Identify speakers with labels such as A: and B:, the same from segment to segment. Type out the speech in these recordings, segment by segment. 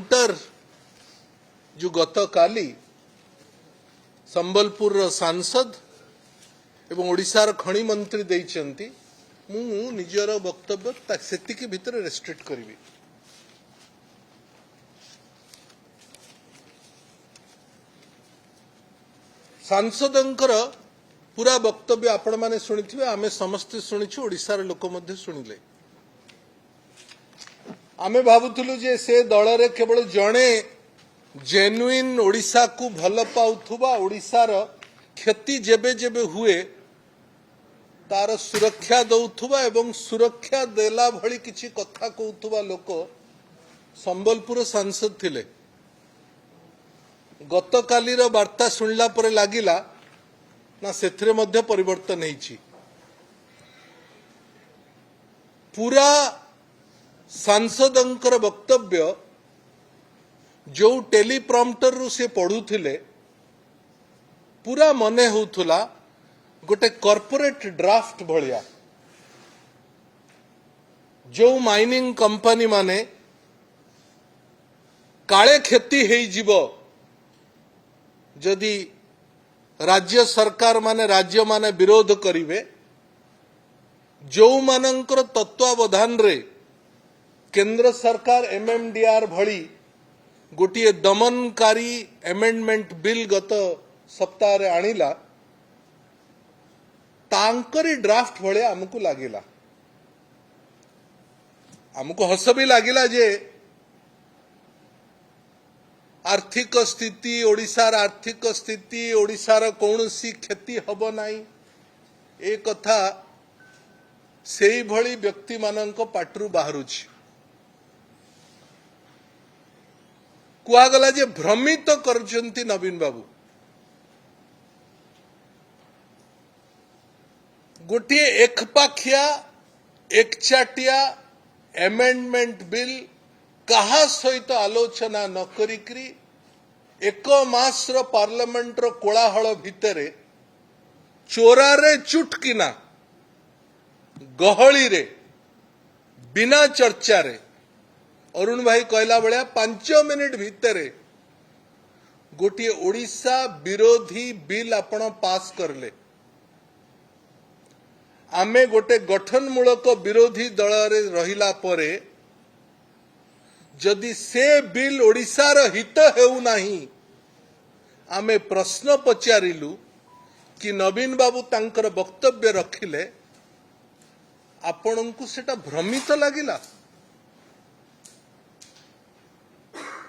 A: Counter जो गतकाली संबलपुर सांसद एवं ओडिशार खनि मंत्री देइचंती मु निजर वक्तव्य सेतिकी भितर रेस्ट्रिक्ट करिवि। सांसदंकर पूरा वक्तव्य आपण माने सुनिथिबे, आमे समस्त सुनिछु, ओडिशार लोक मध्ये सुनिले। आमे भाबुथुलु जे से दलरे केवल जणे जेन्युइन ओडिशा को भल पाउथुबा, ओडिशार क्षति जेबे जेबे हुए तार सुरक्षा दौथुबा एवं सुरक्षा देला भली किछि कथा कहउथुबा लोक संबलपुर सांसद थिले। गतकालीर वार्ता सुनला परे लागिला ना सेथिरे मध्य परिवर्तन हेछि। पूरा सांसदंकर वक्तव्य जो टेलीप्रॉम्प्टर रु से पढ़ुथिले पूरा मने होउथुला गोटे कॉर्पोरेट ड्राफ्ट भलिया। जो माइनिंग कंपनी माने काले क्षति हेइ जिवो जदि राज्य सरकार माने राज्य माने विरोध करिवे, जो मानंकर तत्वावधान रे केंद्र सरकार एमएमडीआर भली गोटे दमनकारी एमेंडमेंट बिल गत सप्ताह रे आनिला, तांकरी ड्राफ्ट भले आमको लागिला। आमको हस भी लागिला जे आर्थिक स्थिति, ओडिशार आर्थिक स्थिति, ओडिशार कौनसी क्षति हब नाई, ए कथा सेई भली व्यक्ति मानंको पाटरू बाहरुछि। कुआगला जे भ्रमित करछंती नवीन बाबू। गोटे एकपाखिया एकचाटिया एमेंडमेंट बिल कहा सहित आलोचना न करिकरी एक मासर पार्लियामेंट रो कोलाहल भितरे चोरारे चुटकिना गहली रे बिना चर्चा रे अरुण भाई कहला बळ्या 5 मिनिट भितरे गोटे ओडिशा विरोधी बिल आपण पास करले। आमे गोटे गठनमूलक विरोधी दल रे रहिला परे जदि से बिल ओडिशार हित हेउ नाही, आमे प्रश्न पचारिलु कि नवीन बाबू तांकर वक्तव्य रखिले, आपणଙ୍କୁ सेटा भ्रमित लागिला।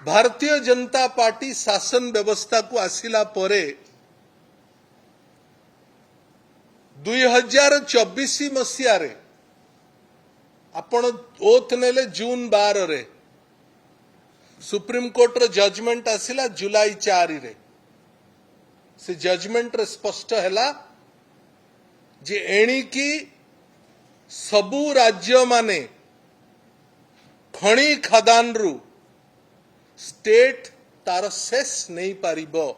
A: भारतीय जनता पार्टी शासन व्यवस्था को आसिला परे 2024 मसीहा रे आपण ओथ नेले जून 12 रे सुप्रीम कोर्ट रो जजमेंट आसिला जुलाई 4 रे। से जजमेंट रे स्पष्ट हैला जे एणिकी सबु राज्य माने खणी खदान रु स्टेट तार सेस नहीं पारिबो।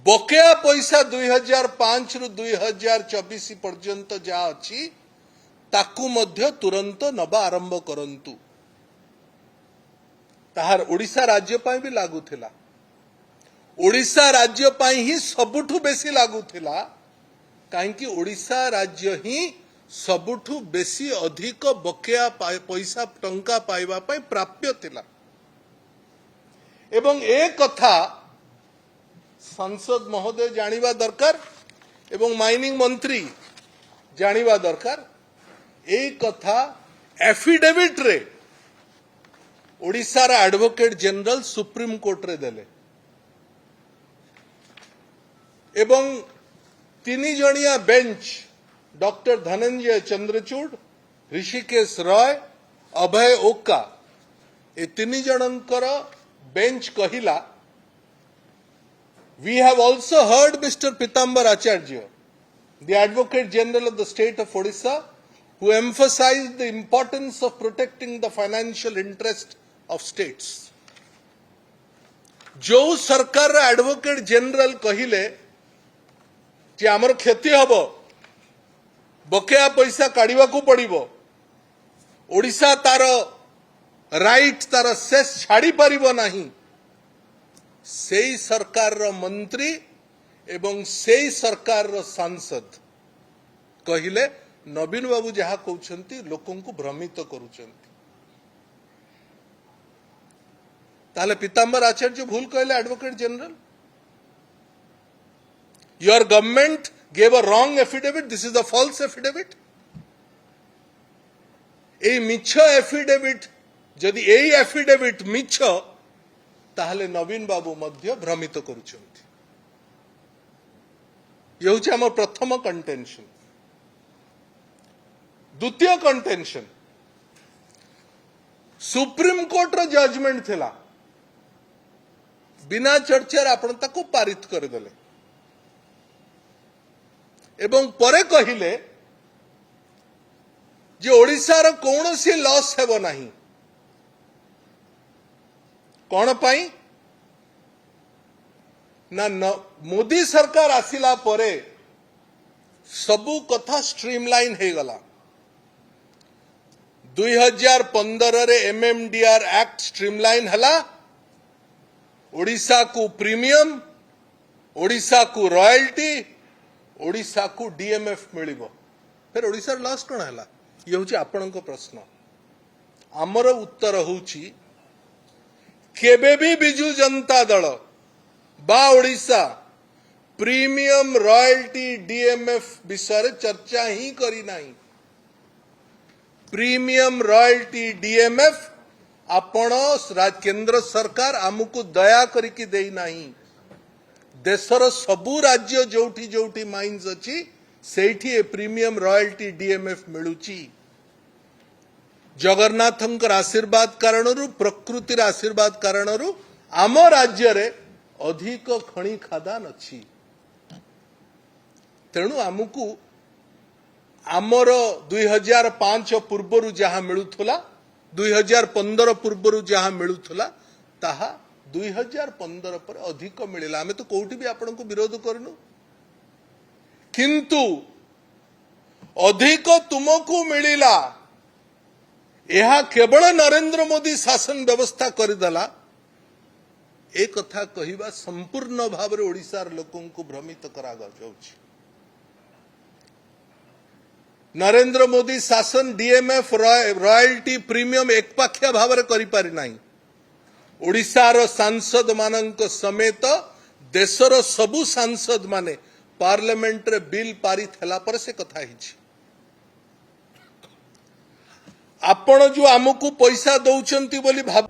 A: बकेया पैसा 2005 रु 2024 पर्यंत जा अछि ताकू मध्य तुरंत नबा आरंभ करंतु। ताहार ओडिशा राज्य पाई भी लागू थिला। ओडिशा राज्य पाई ही सबुठु बेसी लागू थिला, काहे कि ओडिशा राज्य ही सबुठु बेसी अधिक बकेया पैसा टंका पाइबा पाई प्राप्य थिला। एवं एक कथा संसद महोदय जानिबा दरकार एवं माइनिंग मंत्री जानिबा दरकार। एक कथा एफिडेविट रे ओडिशा रा एडवोकेट जनरल सुप्रीम कोर्ट रे देले एवं 3 जणिया बेंच डॉक्टर धनंजय चंद्रचूड़, ऋषिकेश रॉय, अभय ओका, ए 3 जनंकर बेंच कहिला, we have also heard Mr. Pitambar Acharya, the Advocate General of the state of Odisha, who emphasized the importance of protecting the financial interest of states. जो सरकार advocate general कहिले जे आमर क्षति हबो, बकेया पैसा काढ़ा को पड़ो, ओडिशा तार राइट तार शेष छाड़ी पारिबो नहीं सेई सरकार रो मंत्री एवं सेई सरकार रो सांसद कहिले नवीन बाबू जहा कहउछंती लोकन को भ्रमित करूछंती ताले पीतांबर आचार्य भूल कहले advocate general your government gave a wrong affidavit this is the false affidavit ए मिछ एफिडेविट जदि एई एफिडेविट मिछ ताहले नवीन बाबू मध्य भ्रमित करूछंती ये होछि हमर प्रथम कंटेंशन द्वितीय कंटेंशन सुप्रीम कोर्ट रो जजमेंट थिला बिना चर्चार आपण ताको पारित कर देले एवं परे कहिले जे ओडिशार कौनसी लॉस हेबो नहीं कौन पाई ना मोदी सरकार आसिला परे सबु कथा स्ट्रीमलाइन हे गला 2015 रे एमएमडीआर एक्ट स्ट्रीमलाइन हला ओडिशा को प्रीमियम ओडिशा को रॉयल्टी ओडिशा को डीएमएफ मिलिबो फिर ओडिशार लॉस कोन हला ये होची आपणको प्रश्न आमर उत्तर होची केबे भी बिजू जनता दल बा ओडिशा प्रीमियम रॉयल्टी डीएमएफ विषय चर्चा ही करी नाही प्रीमियम रॉयल्टी डीएमएफ आपण केंद्र सरकार आमको दया करिकी देई नाही देशर सबु राज्य जोठी जोठी माइन्स अछि सेठी ए प्रीमियम रॉयल्टी डीएमएफ मिलुची जगन्नाथंकर आशीर्वाद कारणरू प्रकृतिर आशीर्वाद कारणरू आम राज्य रे अधिक खणी खादान अछि तेणु आमको आमर 2005 पूर्वरु जहा मिलुथला 2015 पूर्वरु जहा मिलुथला ताहा 2015 पर अधिक मिलिला आमे तो कोठी भी आपन को विरोध करनु किंतु अधिक तुमको मिलिला यह केवल नरेंद्र मोदी शासन व्यवस्था करदेला ए कथा कहिबा संपूर्ण भाव रे ओडिसार लोकन को भ्रमित करा जाउछि नरेंद्र मोदी शासन डीएमएफ रॉयल्टी प्रीमियम एकपाखिया भाव रे करि पारि नाही ओडिसार सांसद मानक समेत देशर सबु सांसद माने पार्लियामेंट रे बिल पारित हला पर से कथा हिछि आपण जो आमको पैसा दउचंती बोली भाव